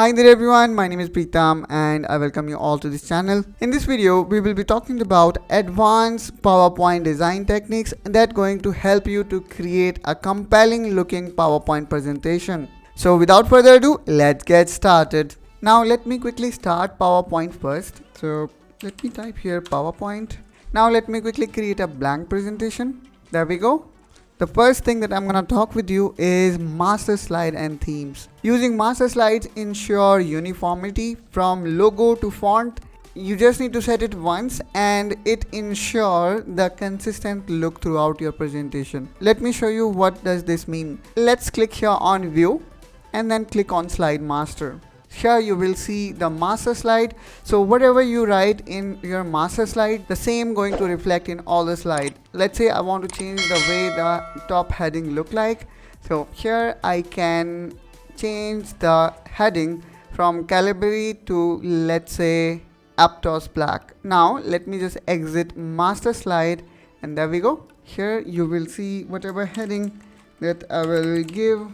Hi there everyone, my name is Preetam and I welcome you all to this channel. In this video, we will be talking about advanced PowerPoint design techniques that are going to help you to create a compelling looking PowerPoint presentation. So without further ado, let's get started. Now let me quickly start PowerPoint first. So let me type here PowerPoint. Now let me quickly create a blank presentation. There we go. The first thing that I'm gonna talk with you is master slide and themes. Using master slides ensure uniformity from logo to font. You just need to set it once and it ensure the consistent look throughout your presentation. Let me show you what does this mean. Let's click here on view and then click on slide master. Here you will see the master slide. So whatever you write in your master slide, the same going to reflect in all the slide. Let's say I want to change the way the top heading look like. So here I can change the heading from Calibri to, let's say, Aptos black. Now let me just exit master slide and there we go. Here you will see whatever heading that I will give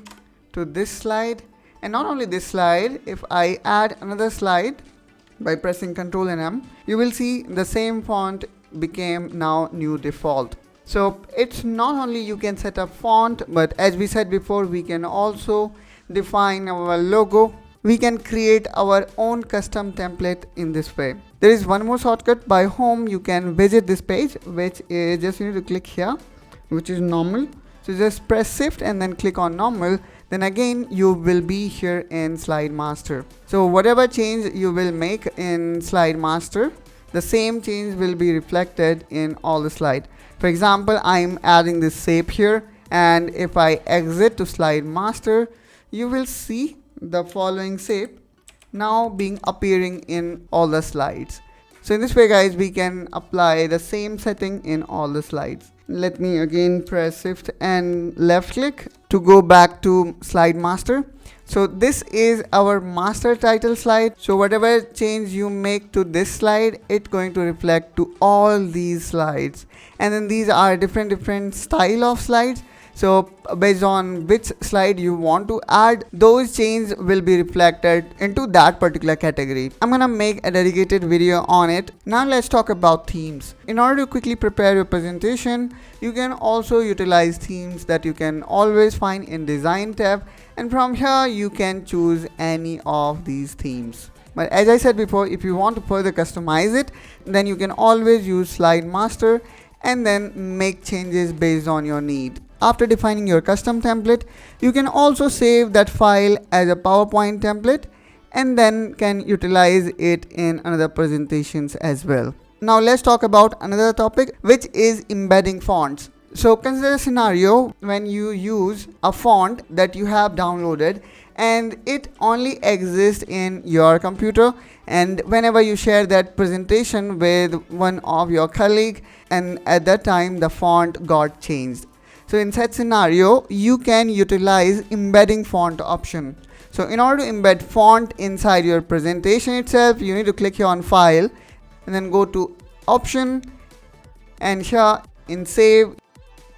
to this slide. And not only this slide, if I add another slide by pressing Ctrl and M, you will see the same font became now new default. So it's not only you can set up font, but as we said before, we can also define our logo. We can create our own custom template in this way. There is one more shortcut. By home, you can visit this page, which is just you need to click here, which is normal. So just press shift and then click on normal. Then again you will be here in slide master. So whatever change you will make in slide master, the same change will be reflected in all the slide. For example, I'm adding this shape here, and if I exit to slide master, you will see the following shape now being appearing in all the slides. So in this way guys, we can apply the same setting in all the slides. Let me again press shift and left click to go back to slide master. So this is our master title slide. So whatever change you make to this slide, it's going to reflect to all these slides. And then these are different style of slides. So based on which slide you want to add, those changes will be reflected into that particular category. I'm gonna make a dedicated video on it. Now let's talk about themes. In order to quickly prepare your presentation, you can also utilize themes that you can always find in design tab, and from here you can choose any of these themes. But as I said before, if you want to further customize it, then you can always use slide master and then make changes based on your need. After defining your custom template, you can also save that file as a PowerPoint template and then can utilize it in another presentations as well. Now let's talk about another topic, which is embedding fonts. So consider a scenario when you use a font that you have downloaded and it only exists in your computer, and whenever you share that presentation with one of your colleague, and at that time the font got changed. So in such scenario, you can utilize embedding font option. So in order to embed font inside your presentation itself, you need to click here on file and then go to option, and here in save,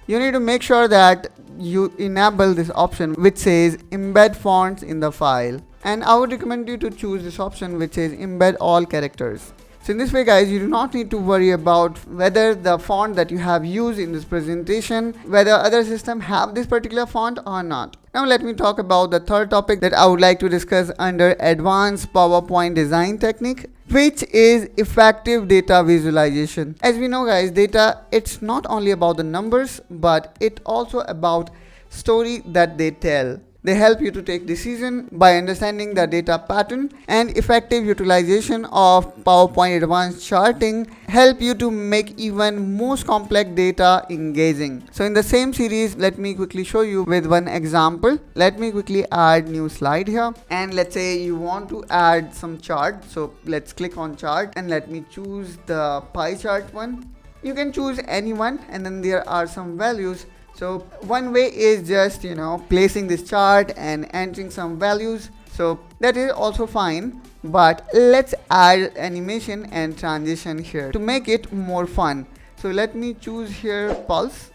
you need to make sure that you enable this option which says embed fonts in the file. And I would recommend you to choose this option which says embed all characters. So in this way guys, you do not need to worry about whether the font that you have used in this presentation, whether other systems have this particular font or not. Now let me talk about the third topic that I would like to discuss under advanced PowerPoint design technique, which is effective data visualization. As we know guys, data, it's not only about the numbers, but it also about story that they tell. They help you to take decision by understanding the data pattern, and effective utilization of PowerPoint advanced charting help you to make even most complex data engaging. So in the same series, let me quickly show you with one example. Let me quickly add new slide here, and let's say you want to add some chart. So let's click on chart and let me choose the pie chart one. You can choose any one, and then there are some values. So one way is just placing this chart and entering some values. So that is also fine, but let's add animation and transition here to make it more fun. So let me choose here pulse,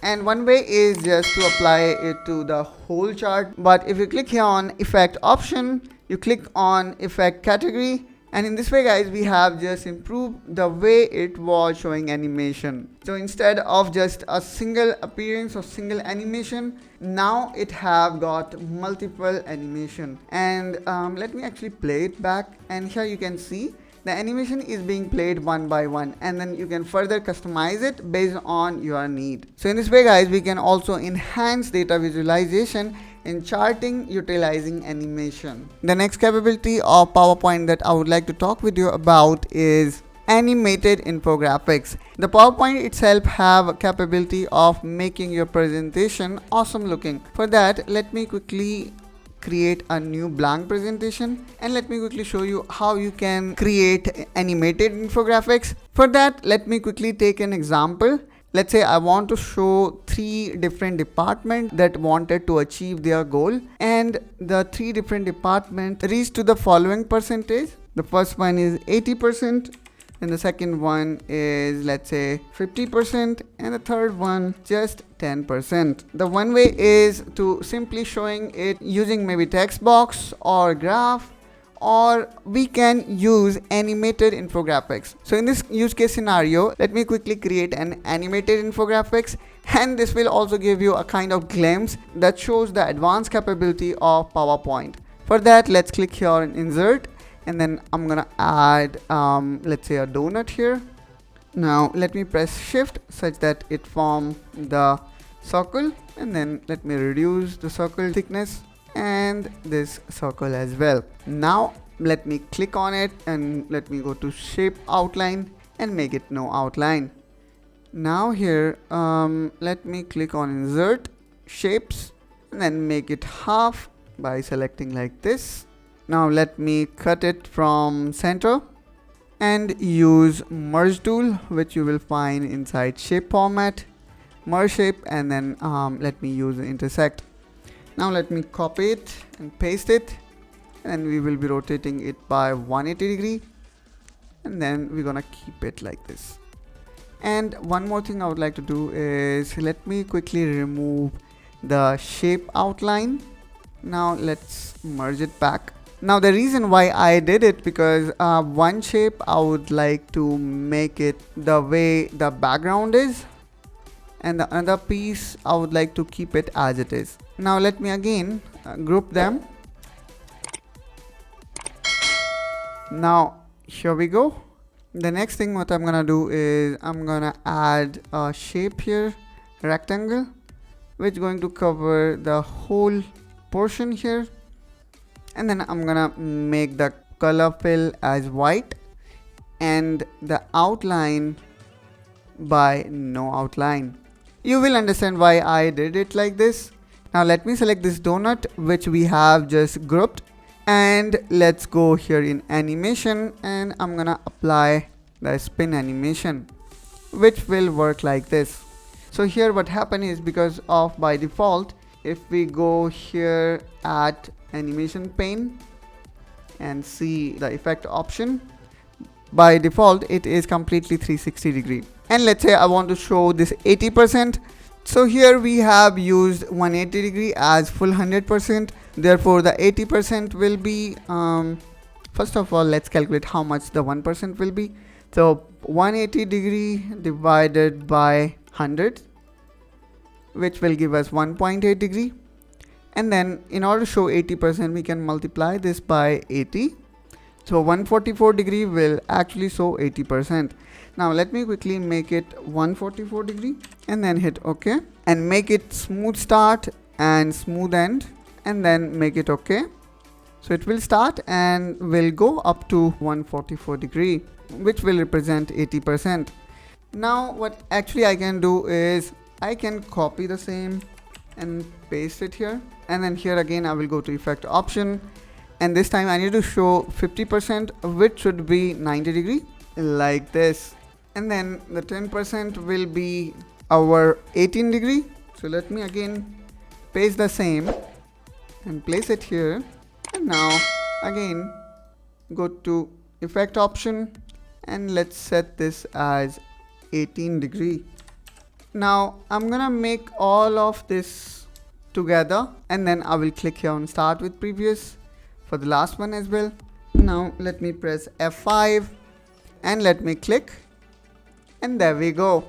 and one way is just to apply it to the whole chart. But if you click here on effect option, you click on effect category, and in this way guys we have just improved the way it was showing animation. So instead of just a single appearance or single animation, now it have got multiple animation. And let me actually play it back, and here you can see the animation is being played one by one, and then you can further customize it based on your need. So in this way guys we can also enhance data visualization in charting utilizing animation. The next capability of PowerPoint that I would like to talk with you about is animated infographics. The PowerPoint itself have a capability of making your presentation awesome looking. For that, let me quickly create a new blank presentation, and let me quickly show you how you can create animated infographics. For that, let me quickly take an example. Let's say I want to show 3 different departments that wanted to achieve their goal, and the 3 different departments reach to the following percentage. The first one is 80%, and the second one is, let's say, 50%, and the third one just 10%. The one way is to simply showing it using maybe text box or graph, or we can use animated infographics. So in this use case scenario, let me quickly create an animated infographics, and this will also give you a kind of glimpse that shows the advanced capability of PowerPoint. For that, let's click here on insert, and then I'm gonna add let's say a donut here. Now let me press shift such that it form the circle, and then let me reduce the circle thickness and this circle as well. Now let me click on it, and let me go to shape outline and make it no outline. Now here let me click on insert shapes, and then make it half by selecting like this. Now let me cut it from center and use merge tool, which you will find inside shape format, merge shape, and then let me use intersect. Now let me copy it and paste it, and we will be rotating it by 180 degree, and then we're gonna keep it like this. And one more thing I would like to do is let me quickly remove the shape outline. Now let's merge it back. Now the reason why I did it, because one shape I would like to make it the way the background is, and the other piece I would like to keep it as it is. Now let me again group them. Now here we go. The next thing what I'm gonna do is I'm gonna add a shape here, rectangle, which is going to cover the whole portion here. And then I'm gonna make the color fill as white and the outline by no outline. You will understand why I did it like this. Now let me select this donut which we have just grouped, and let's go here in animation, and I'm gonna apply the spin animation, which will work like this. So here what happened is, because of by default, if we go here at animation pane and see the effect option, by default it is completely 360 degree. And let's say I want to show this 80%. So here we have used 180 degree as full 100%. Therefore the 80% will be, first of all let's calculate how much the 1% will be. So 180 degree divided by 100, which will give us 1.8 degree. And then in order to show 80%, we can multiply this by 80. So 144 degree will actually show 80%. Now let me quickly make it 144 degree, and then hit OK, and make it smooth start and smooth end, and then make it OK. So it will start and will go up to 144 degree, which will represent 80%. Now what actually I can do is I can copy the same and paste it here, and then here again I will go to effect option, and this time I need to show 50%, which should be 90 degree like this, and then the 10% will be our 18 degree. So let me again paste the same and place it here, and now again go to effect option, and let's set this as 18 degree. Now I'm gonna make all of this together, and then I will click here on start with previous. for the last one as well. Now let me press F5 and let me click, and there we go.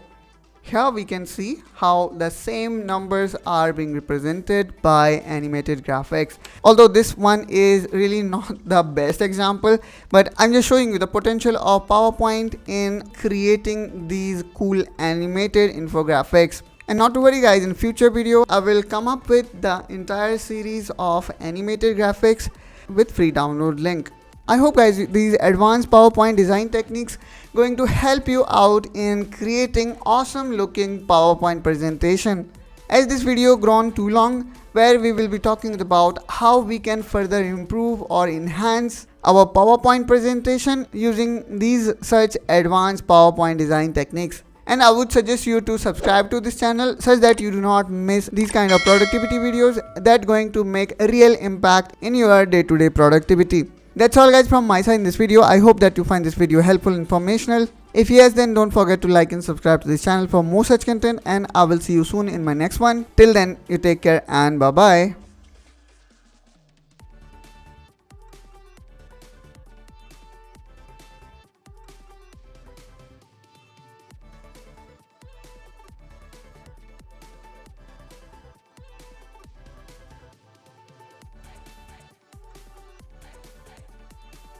Here we can see how the same numbers are being represented by animated graphics. Although this one is really not the best example, but I'm just showing you the potential of PowerPoint in creating these cool animated infographics. And not to worry guys, in future video I will come up with the entire series of animated graphics with free download link. I hope guys these advanced PowerPoint design techniques going to help you out in creating awesome looking PowerPoint presentation. As this video grown too long, where we will be talking about how we can further improve or enhance our PowerPoint presentation using these such advanced PowerPoint design techniques. And I would suggest you to subscribe to this channel such that you do not miss these kind of productivity videos that going to make a real impact in your day-to-day productivity. That's all guys from my side in this video. I hope that you find this video helpful and informational. If yes, then don't forget to like and subscribe to this channel for more such content, and I will see you soon in my next one. Till then, you take care and bye bye.